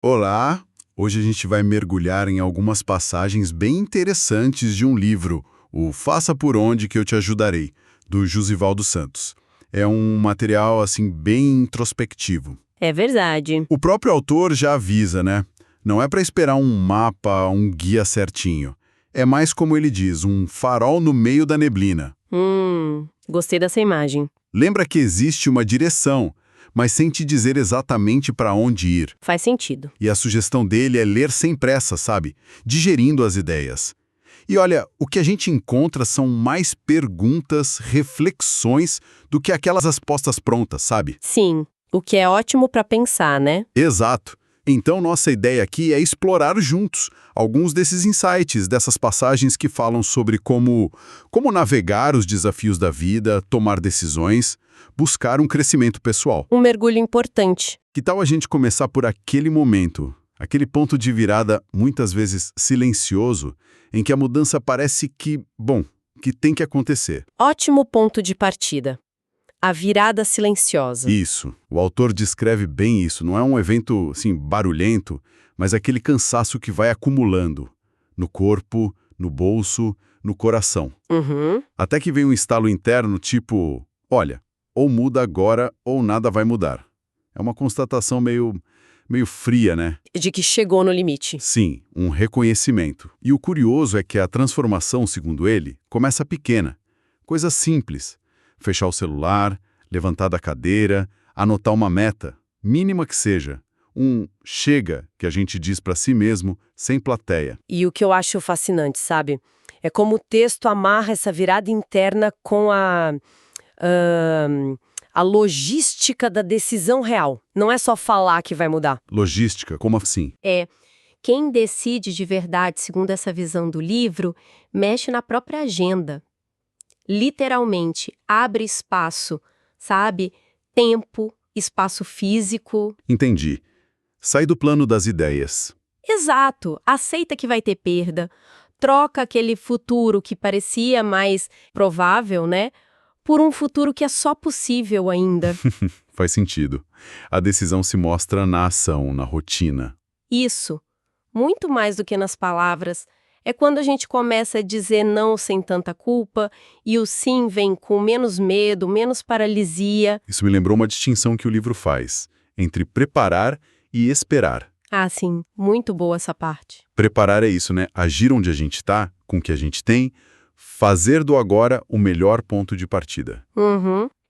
Olá! Hoje a gente vai mergulhar em algumas passagens bem interessantes de um livro, o Faça por Onde que eu te ajudarei, do Jusival dos Santos. É um material assim bem introspectivo. É verdade. O próprio autor já avisa, né? Não é para esperar um mapa, um guia certinho. É mais como ele diz, um farol no meio da neblina. Gostei dessa imagem. Lembra que existe uma direção, mas sem te dizer exatamente para onde ir. Faz sentido. E a sugestão dele é ler sem pressa, sabe? Digerindo as ideias. E olha, o que a gente encontra são mais perguntas, reflexões, do que aquelas respostas prontas, sabe? Sim, o que é ótimo para pensar, né? Exato. Então, nossa ideia aqui é explorar juntos alguns desses insights, dessas passagens que falam sobre como navegar os desafios da vida, tomar decisões, buscar um crescimento pessoal. Um mergulho importante. Que tal a gente começar por aquele momento, aquele ponto de virada, muitas vezes silencioso, em que a mudança parece que tem que acontecer? Ótimo ponto de partida. A virada silenciosa. Isso. O autor descreve bem isso. Não é um evento, assim, barulhento, mas aquele cansaço que vai acumulando no corpo, no bolso, no coração. Até que vem um estalo interno, tipo, olha, ou muda agora ou nada vai mudar. É uma constatação meio fria, né? De que chegou no limite. Sim, um reconhecimento. E o curioso é que a transformação, segundo ele, começa pequena. Coisa simples. Fechar o celular, levantar da cadeira, anotar uma meta, mínima que seja. Um chega que a gente diz para si mesmo, sem plateia. E o que eu acho fascinante, sabe? É como o texto amarra essa virada interna com a logística da decisão real. Não é só falar que vai mudar. Logística, como assim? Quem decide de verdade, segundo essa visão do livro, mexe na própria agenda. Literalmente, abre espaço, sabe? Tempo, espaço físico. Entendi. Sai do plano das ideias. Exato, aceita que vai ter perda, troca aquele futuro que parecia mais provável, né? Por um futuro que é só possível ainda. Faz sentido. A decisão se mostra na ação, na rotina. Isso, muito mais do que nas palavras, é quando a gente começa a dizer não sem tanta culpa e o sim vem com menos medo, menos paralisia. Isso me lembrou uma distinção que o livro faz entre preparar e esperar. Ah, sim, muito boa essa parte. Preparar é isso, né? Agir onde a gente está, com o que a gente tem, fazer do agora o melhor ponto de partida.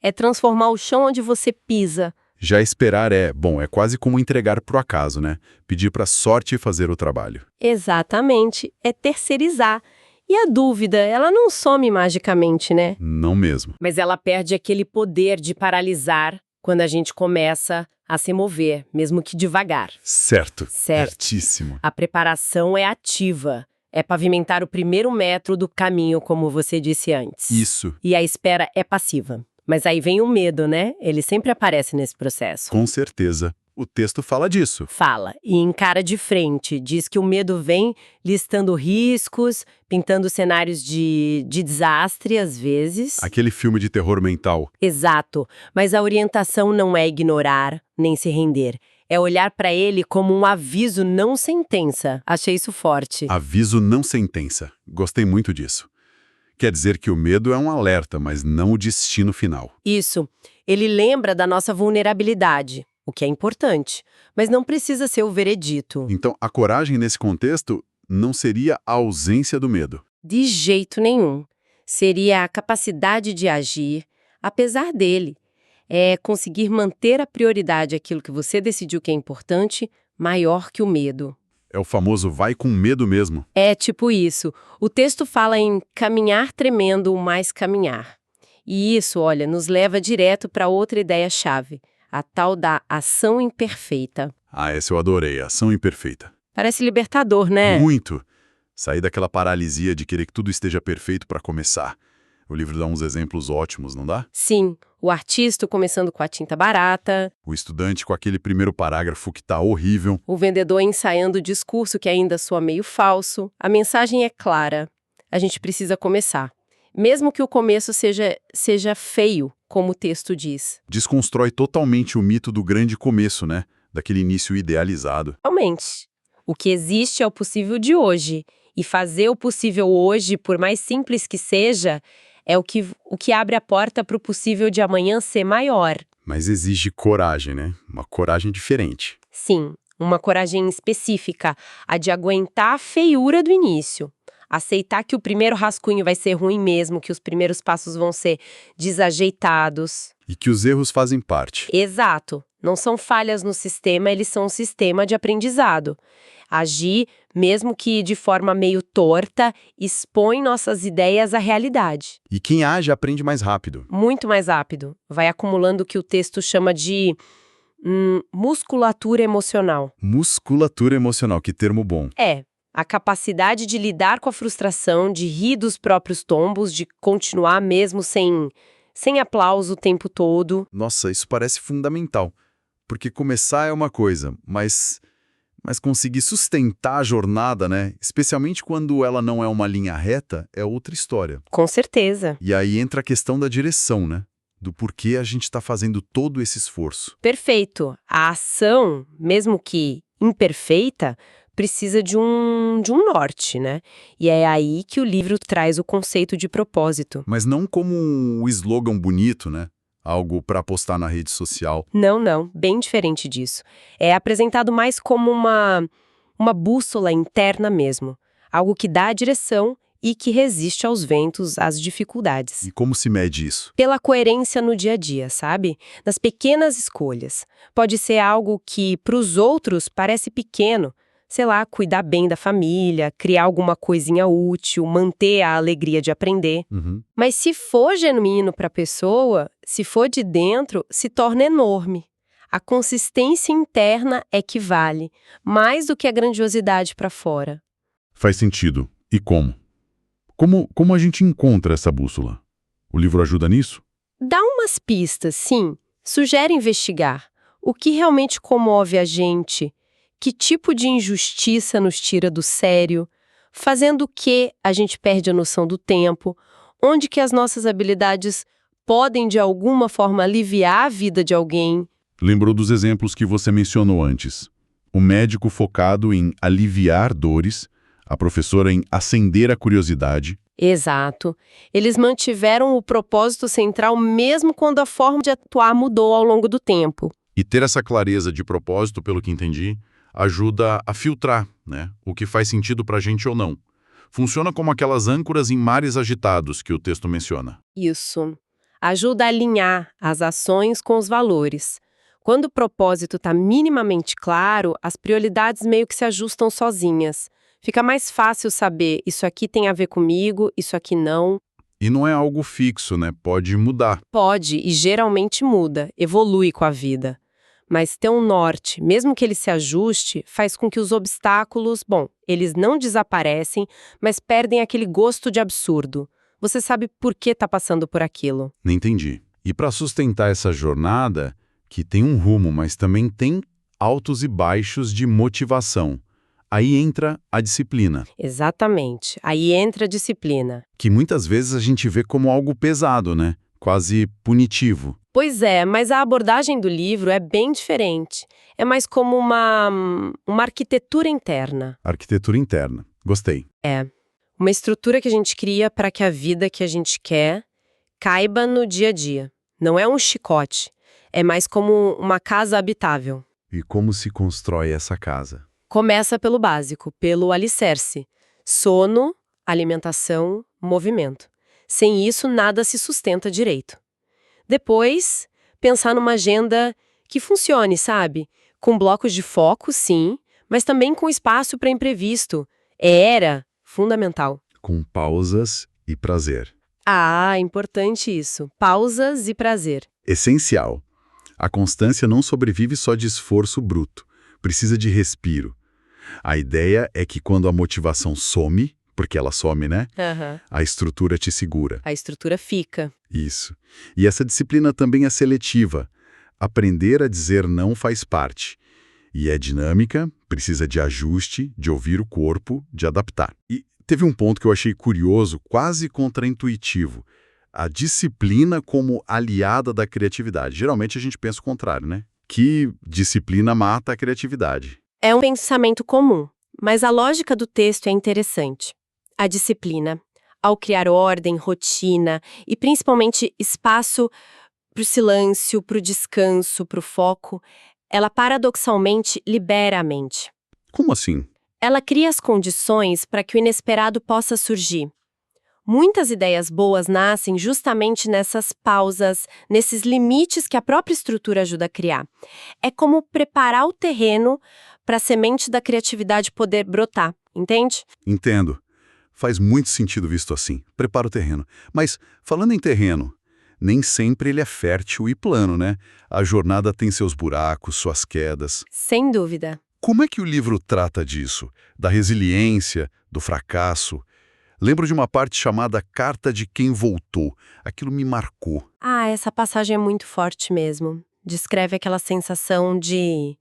É transformar o chão onde você pisa. Já esperar é quase como entregar pro acaso, né? Pedir pra sorte fazer o trabalho. Exatamente, é terceirizar. E a dúvida, ela não some magicamente, né? Não mesmo. Mas ela perde aquele poder de paralisar quando a gente começa a se mover, mesmo que devagar. Certo. Certo. Certíssimo. A preparação é ativa. É pavimentar o primeiro metro do caminho, como você disse antes. Isso. E a espera é passiva. Mas aí vem o medo, né? Ele sempre aparece nesse processo. Com certeza. O texto fala disso. Fala e encara de frente. Diz que o medo vem listando riscos, pintando cenários de desastre, às vezes. Aquele filme de terror mental. Exato. Mas a orientação não é ignorar, nem se render. É olhar para ele como um aviso, não sentença. Achei isso forte. Aviso não sentença. Gostei muito disso. Quer dizer que o medo é um alerta, mas não o destino final. Isso. Ele lembra da nossa vulnerabilidade, o que é importante, mas não precisa ser o veredito. Então, a coragem nesse contexto não seria a ausência do medo. De jeito nenhum. Seria a capacidade de agir, apesar dele. É conseguir manter a prioridade, aquilo que você decidiu que é importante, maior que o medo. É o famoso vai com medo mesmo. É tipo isso. O texto fala em caminhar tremendo, mas caminhar. E isso, olha, nos leva direto para outra ideia-chave, a tal da ação imperfeita. Ah, essa eu adorei, ação imperfeita. Parece libertador, né? Muito. Sair daquela paralisia de querer que tudo esteja perfeito para começar. O livro dá uns exemplos ótimos, não dá? Sim, o artista começando com a tinta barata, O estudante com aquele primeiro parágrafo que tá horrível. o vendedor ensaiando o discurso que ainda soa meio falso. A mensagem é clara. A gente precisa começar. Mesmo que o começo seja feio, como o texto diz. Desconstrói totalmente o mito do grande começo, né? daquele início idealizado. Realmente. O que existe é o possível de hoje. E fazer o possível hoje, por mais simples que seja, é o que abre a porta para o possível de amanhã ser maior. Mas exige coragem, né? Uma coragem diferente. Sim, uma coragem específica, a de aguentar a feiura do início. Aceitar que o primeiro rascunho vai ser ruim mesmo, que os primeiros passos vão ser desajeitados. E que os erros fazem parte. Exato. Não são falhas no sistema, eles são um sistema de aprendizado. Agir, mesmo que de forma meio torta, expõe nossas ideias à realidade. E quem age aprende mais rápido. Muito mais rápido. Vai acumulando o que o texto chama de musculatura emocional. Musculatura emocional, que termo bom. É. A capacidade de lidar com a frustração, de rir dos próprios tombos, de continuar mesmo sem aplauso o tempo todo. Nossa, isso parece fundamental. Porque começar é uma coisa, mas conseguir sustentar a jornada, né? Especialmente quando ela não é uma linha reta, é outra história. Com certeza. E aí entra a questão da direção, né? Do porquê a gente está fazendo todo esse esforço. Perfeito. A ação, mesmo que imperfeita, precisa de um norte, né? E é aí que o livro traz o conceito de propósito. Mas não como um slogan bonito, né? Algo para postar na rede social. Não, bem diferente disso. É apresentado mais como uma bússola interna mesmo. Algo que dá a direção e que resiste aos ventos, às dificuldades. E como se mede isso? Pela coerência no dia a dia, sabe? Nas pequenas escolhas. Pode ser algo que, para os outros, parece pequeno. Sei lá, cuidar bem da família, criar alguma coisinha útil, manter a alegria de aprender. Mas se for genuíno para a pessoa, se for de dentro, se torna enorme. A consistência interna é que vale, mais do que a grandiosidade para fora. Faz sentido. E como? Como a gente encontra essa bússola? O livro ajuda nisso? Dá umas pistas, sim. Sugere investigar. O que realmente comove a gente? Que tipo de injustiça nos tira do sério? Fazendo o que a gente perde a noção do tempo? Onde que as nossas habilidades podem, de alguma forma, aliviar a vida de alguém? Lembrou dos exemplos que você mencionou antes. O médico focado em aliviar dores, a professora em acender a curiosidade. Exato. Eles mantiveram o propósito central mesmo quando a forma de atuar mudou ao longo do tempo. E ter essa clareza de propósito, pelo que entendi, ajuda a filtrar, né, o que faz sentido pra gente ou não. Funciona como aquelas âncoras em mares agitados que o texto menciona. Isso. Ajuda a alinhar as ações com os valores. Quando o propósito está minimamente claro, as prioridades meio que se ajustam sozinhas. Fica mais fácil saber, isso aqui tem a ver comigo, isso aqui não. E não é algo fixo, né? Pode mudar. Pode, e geralmente muda, evolui com a vida. Mas ter um norte, mesmo que ele se ajuste, faz com que os obstáculos, eles não desaparecem, mas perdem aquele gosto de absurdo. Você sabe por que está passando por aquilo. Entendi. E para sustentar essa jornada, que tem um rumo, mas também tem altos e baixos de motivação, aí entra a disciplina. Exatamente. Aí entra a disciplina. Que muitas vezes a gente vê como algo pesado, né? Quase punitivo. Pois é, mas a abordagem do livro é bem diferente. É mais como uma arquitetura interna. Arquitetura interna. Gostei. É. Uma estrutura que a gente cria para que a vida que a gente quer caiba no dia a dia. Não é um chicote. É mais como uma casa habitável. E como se constrói essa casa? Começa pelo básico, pelo alicerce. Sono, alimentação, movimento. Sem isso, nada se sustenta direito. Depois, pensar numa agenda que funcione, sabe? Com blocos de foco, sim, mas também com espaço para imprevisto. Era fundamental. Com pausas e prazer. Ah, importante isso. Pausas e prazer. Essencial. A constância não sobrevive só de esforço bruto. Precisa de respiro. A ideia é que quando a motivação some, porque ela some, né? A estrutura te segura. A estrutura fica. Isso. E essa disciplina também é seletiva. Aprender a dizer não faz parte. E é dinâmica, precisa de ajuste, de ouvir o corpo, de adaptar. E teve um ponto que eu achei curioso, quase contraintuitivo. A disciplina como aliada da criatividade. Geralmente a gente pensa o contrário, né? que disciplina mata a criatividade. É um pensamento comum, mas a lógica do texto é interessante. A disciplina, ao criar ordem, rotina e principalmente espaço para o silêncio, para o descanso, para o foco, ela paradoxalmente libera a mente. Como assim? Ela cria as condições para que o inesperado possa surgir. Muitas ideias boas nascem justamente nessas pausas, nesses limites que a própria estrutura ajuda a criar. É como preparar o terreno para a semente da criatividade poder brotar, entende? Entendo. Faz muito sentido visto assim. Prepara o terreno. Mas, falando em terreno, nem sempre ele é fértil e plano, né? A jornada tem seus buracos, suas quedas. Sem dúvida. Como é que o livro trata disso? Da resiliência, do fracasso? Lembro de uma parte chamada Carta de Quem Voltou. Aquilo me marcou. Ah, essa passagem é muito forte mesmo. Descreve aquela sensação de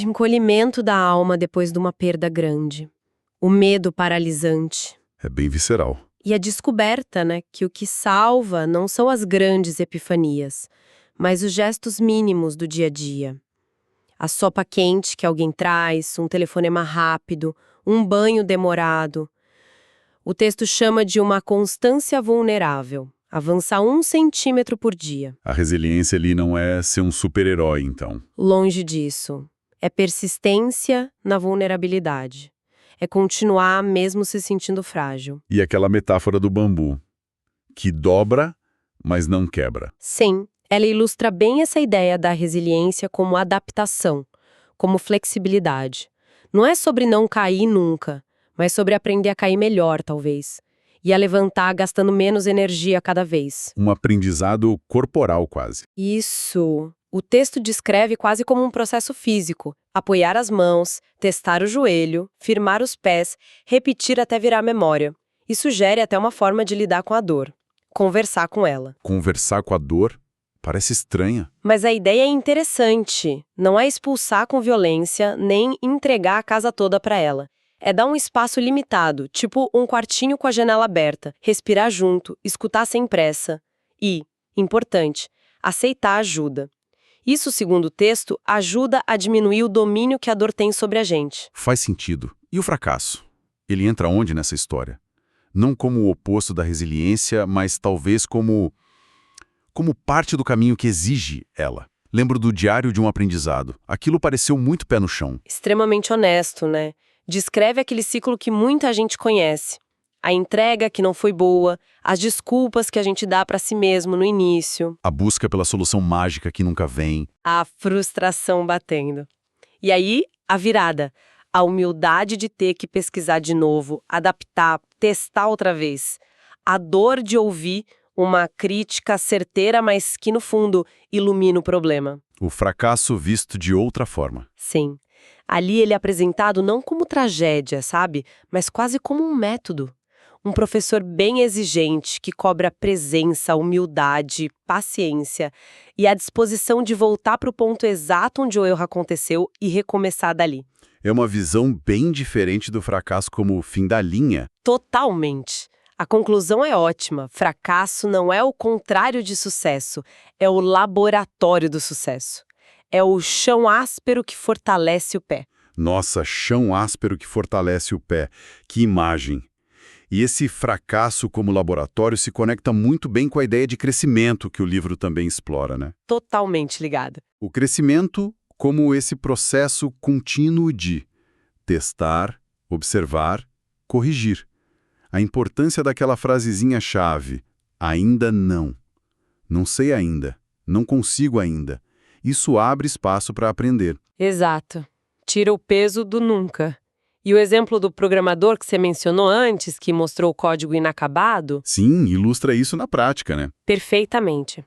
encolhimento da alma depois de uma perda grande. O medo paralisante. É bem visceral. E a descoberta, né, que o que salva não são as grandes epifanias, mas os gestos mínimos do dia a dia. A sopa quente que alguém traz, um telefonema rápido, um banho demorado. O texto chama de uma constância vulnerável. Avançar 1 centímetro por dia. A resiliência ali não é ser um super-herói, então. Longe disso. É persistência na vulnerabilidade. É continuar mesmo se sentindo frágil. E aquela metáfora do bambu, que dobra, mas não quebra. Sim, ela ilustra bem essa ideia da resiliência como adaptação, como flexibilidade. Não é sobre não cair nunca, mas sobre aprender a cair melhor, talvez. E a levantar gastando menos energia cada vez. Um aprendizado corporal, quase. Isso. O texto descreve quase como um processo físico. Apoiar as mãos, testar o joelho, firmar os pés, repetir até virar memória. E sugere até uma forma de lidar com a dor. Conversar com ela. Conversar com a dor parece estranha. Mas a ideia é interessante. Não é expulsar com violência, nem entregar a casa toda para ela. É dar um espaço limitado, tipo um quartinho com a janela aberta, respirar junto, escutar sem pressa. E, importante, aceitar ajuda. Isso, segundo o texto, ajuda a diminuir o domínio que a dor tem sobre a gente. Faz sentido. E o fracasso? Ele entra onde nessa história? Não como o oposto da resiliência, mas talvez como parte do caminho que exige ela. Lembro do Diário de um Aprendizado. Aquilo pareceu muito pé no chão. Extremamente honesto, né? Descreve aquele ciclo que muita gente conhece. A entrega que não foi boa, as desculpas que a gente dá para si mesmo no início. A busca pela solução mágica que nunca vem. A frustração batendo. E aí, a virada. A humildade de ter que pesquisar de novo, adaptar, testar outra vez. A dor de ouvir uma crítica certeira, mas que, no fundo, ilumina o problema. O fracasso visto de outra forma. Sim. Ali ele é apresentado não como tragédia, sabe? Mas quase como um método. Um professor bem exigente que cobra presença, humildade, paciência e a disposição de voltar para o ponto exato onde o erro aconteceu e recomeçar dali. É uma visão bem diferente do fracasso como o fim da linha. Totalmente. A conclusão é ótima. Fracasso não é o contrário de sucesso, é o laboratório do sucesso. É o chão áspero que fortalece o pé. Nossa, chão áspero que fortalece o pé. Que imagem! E esse fracasso como laboratório se conecta muito bem com a ideia de crescimento que o livro também explora, né? Totalmente ligada. O crescimento como esse processo contínuo de testar, observar, corrigir. A importância daquela frasezinha-chave, ainda não. Não sei ainda, não consigo ainda. Isso abre espaço para aprender. Exato. Tira o peso do nunca. E o exemplo do programador que você mencionou antes, que mostrou o código inacabado? Sim, ilustra isso na prática, né? Perfeitamente.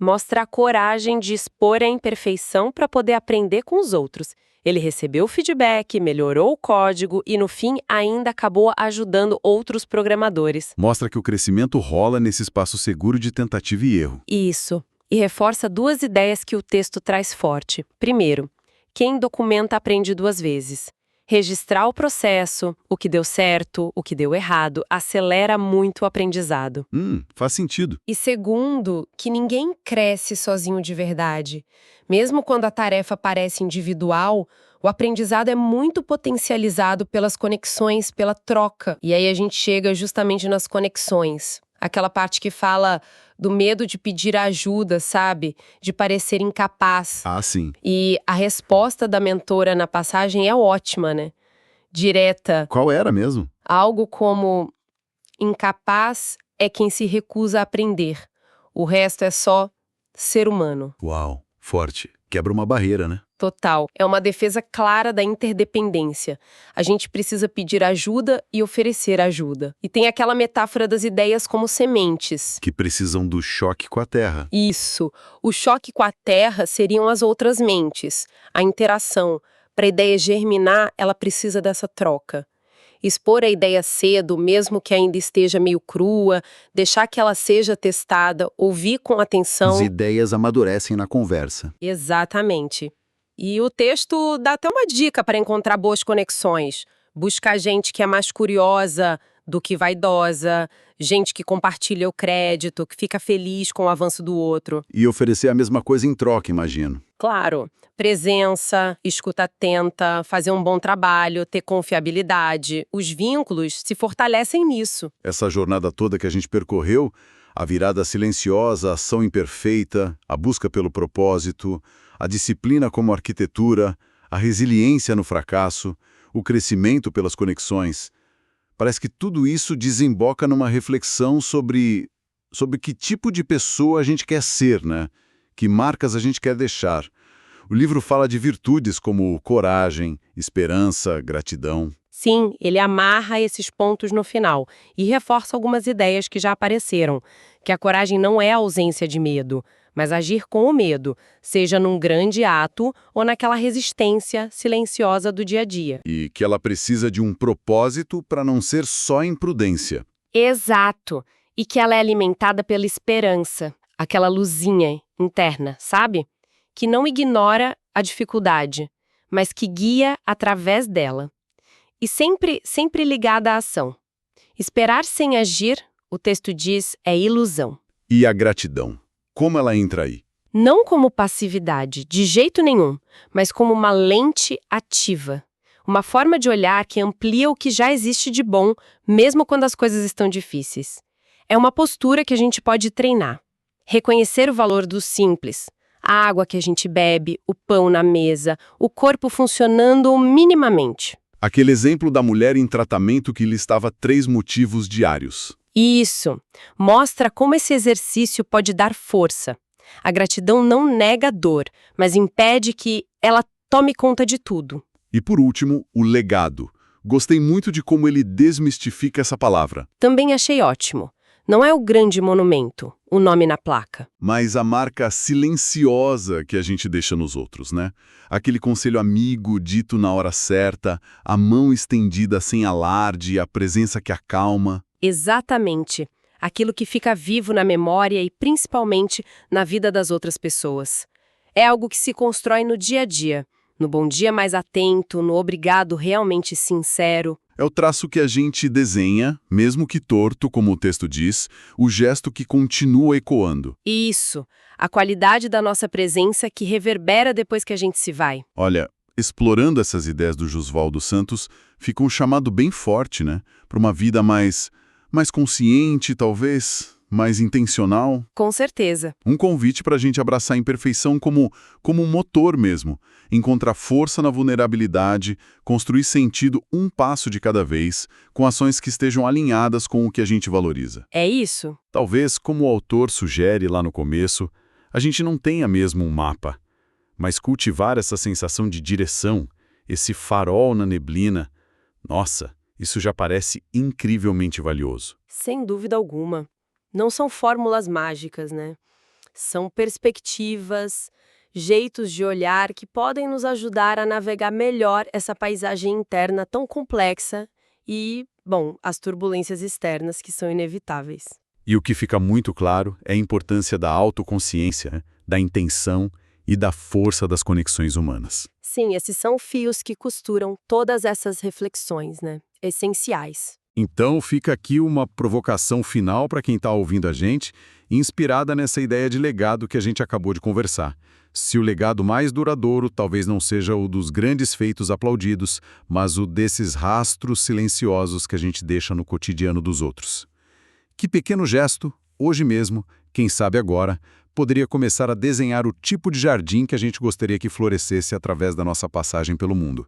Mostra a coragem de expor a imperfeição para poder aprender com os outros. Ele recebeu o feedback, melhorou o código e, no fim, ainda acabou ajudando outros programadores. Mostra que o crescimento rola nesse espaço seguro de tentativa e erro. Isso. E reforça 2 ideias que o texto traz forte. Primeiro, quem documenta aprende 2 vezes. Registrar o processo, o que deu certo, o que deu errado, acelera muito o aprendizado. Faz sentido. E segundo, que ninguém cresce sozinho de verdade. Mesmo quando a tarefa parece individual, o aprendizado é muito potencializado pelas conexões, pela troca. E aí a gente chega justamente nas conexões. Aquela parte que fala do medo de pedir ajuda, sabe? De parecer incapaz. Ah, sim. E a resposta da mentora na passagem é ótima, né? Direta. Qual era mesmo? Algo como: incapaz é quem se recusa a aprender. O resto é só ser humano. Uau, forte. Quebra uma barreira, né? Total. É uma defesa clara da interdependência. A gente precisa pedir ajuda e oferecer ajuda. E tem aquela metáfora das ideias como sementes. Que precisam do choque com a terra. Isso. O choque com a terra seriam as outras mentes, a interação. Para a ideia germinar, ela precisa dessa troca. Expor a ideia cedo, mesmo que ainda esteja meio crua, deixar que ela seja testada, ouvir com atenção. As ideias amadurecem na conversa. Exatamente. E o texto dá até uma dica para encontrar boas conexões. Buscar gente que é mais curiosa do que vaidosa, gente que compartilha o crédito, que fica feliz com o avanço do outro. E oferecer a mesma coisa em troca, imagino. Claro, presença, escuta atenta, fazer um bom trabalho, ter confiabilidade. Os vínculos se fortalecem nisso. Essa jornada toda que a gente percorreu, a virada silenciosa, a ação imperfeita, a busca pelo propósito, a disciplina como arquitetura, a resiliência no fracasso, o crescimento pelas conexões. Parece que tudo isso desemboca numa reflexão sobre que tipo de pessoa a gente quer ser, né? Que marcas a gente quer deixar. O livro fala de virtudes como coragem, esperança, gratidão. Sim, ele amarra esses pontos no final e reforça algumas ideias que já apareceram, que a coragem não é a ausência de medo, mas agir com o medo, seja num grande ato ou naquela resistência silenciosa do dia a dia. E que ela precisa de um propósito para não ser só imprudência. Exato, e que ela é alimentada pela esperança, aquela luzinha interna, sabe? Que não ignora a dificuldade, mas que guia através dela. E sempre ligada à ação. Esperar sem agir, o texto diz, é ilusão. E a gratidão? Como ela entra aí? Não como passividade, de jeito nenhum, mas como uma lente ativa. Uma forma de olhar que amplia o que já existe de bom, mesmo quando as coisas estão difíceis. É uma postura que a gente pode treinar. Reconhecer o valor do simples. A água que a gente bebe, o pão na mesa, o corpo funcionando minimamente. Aquele exemplo da mulher em tratamento que listava 3 motivos diários. Isso. Mostra como esse exercício pode dar força. A gratidão não nega a dor, mas impede que ela tome conta de tudo. E por último, o legado. Gostei muito de como ele desmistifica essa palavra. Também achei ótimo. Não é o grande monumento, o nome na placa. Mas a marca silenciosa que a gente deixa nos outros, né? Aquele conselho amigo dito na hora certa, a mão estendida sem alarde, a presença que acalma. Exatamente. Aquilo que fica vivo na memória e principalmente na vida das outras pessoas. É algo que se constrói no dia a dia, no bom dia mais atento, no obrigado realmente sincero. É o traço que a gente desenha, mesmo que torto, como o texto diz, o gesto que continua ecoando. Isso, a qualidade da nossa presença que reverbera depois que a gente se vai. Olha, explorando essas ideias do Josvaldo Santos, fica um chamado bem forte, né? Para uma vida mais consciente, talvez, mais intencional. Com certeza. Um convite para a gente abraçar a imperfeição como um motor mesmo. Encontrar força na vulnerabilidade, construir sentido um passo de cada vez, com ações que estejam alinhadas com o que a gente valoriza. É isso? Talvez, como o autor sugere lá no começo, a gente não tenha mesmo um mapa, mas cultivar essa sensação de direção, esse farol na neblina, nossa, isso já parece incrivelmente valioso. Sem dúvida alguma. Não são fórmulas mágicas, né? São perspectivas, jeitos de olhar que podem nos ajudar a navegar melhor essa paisagem interna tão complexa e, bom, as turbulências externas que são inevitáveis. E o que fica muito claro é a importância da autoconsciência, né? Da intenção e da força das conexões humanas. Sim, esses são fios que costuram todas essas reflexões, né? Essenciais. Então, fica aqui uma provocação final para quem está ouvindo a gente, inspirada nessa ideia de legado que a gente acabou de conversar. Se o legado mais duradouro talvez não seja o dos grandes feitos aplaudidos, mas o desses rastros silenciosos que a gente deixa no cotidiano dos outros. Que pequeno gesto, hoje mesmo, quem sabe agora, poderia começar a desenhar o tipo de jardim que a gente gostaria que florescesse através da nossa passagem pelo mundo.